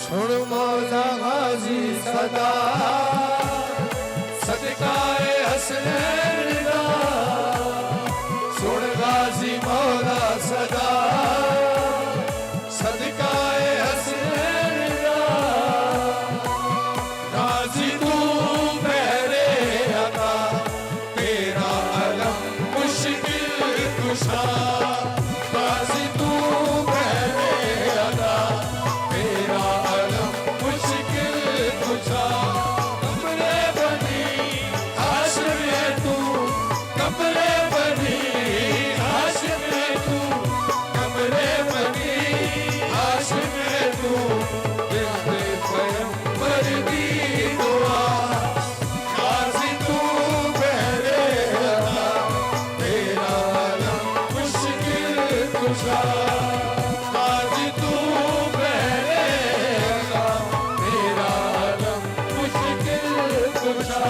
सुन मौला गाजी सदा सदकाए हसनैन दा सुन गाजी मौला सदा सदकाए हसनैन दा गाजी तू बहरे अता तेरा अलम मुश्किल कुशा गाजी तू बहरे अता तेरा अलम मुश्किल कुशा कमरे बनी हाशिम तू कमरे बनी हाशिम तू कमरे बनी हाशिम तू दिल पैगंबर दी दुआ गाजी तू बहरे अता तेरा अलम मुश्किल कुशा गाजी तू बहरे अता तेरा अलम मुश्किल कुशा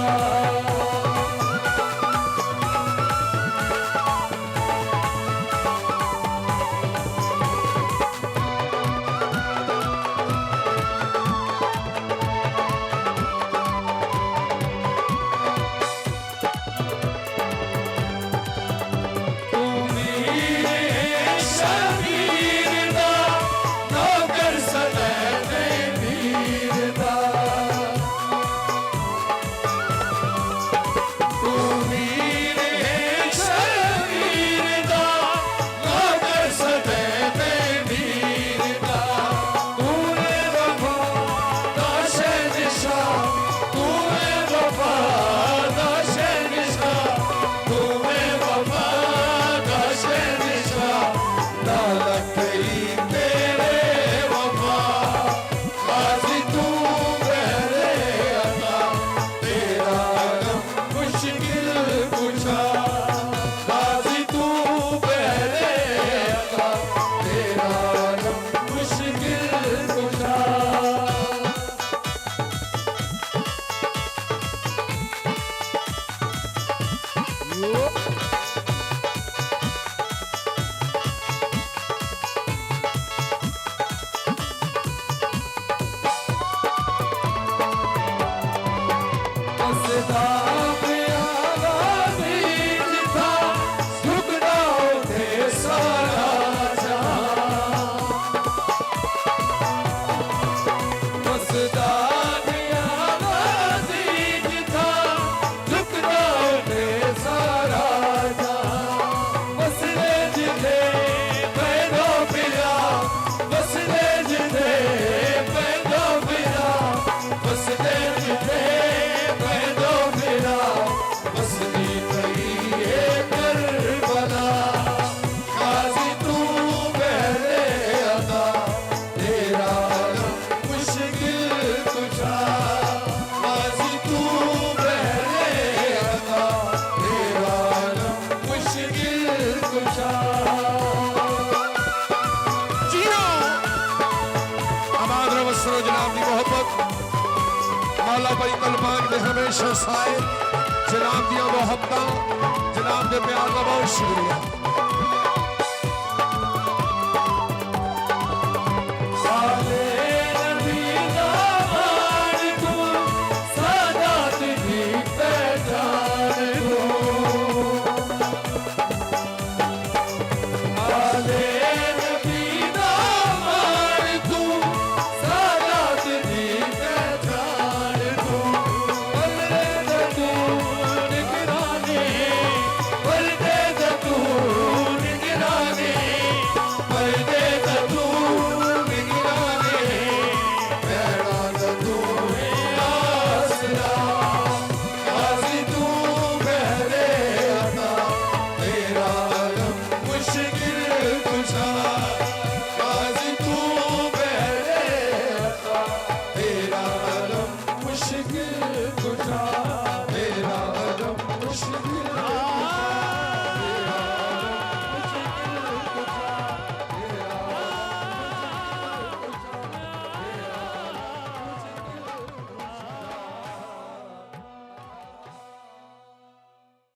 हमेशा साए जनाब दिया मोहब्बत जनाब के प्यार का बहुत शुक्रिया।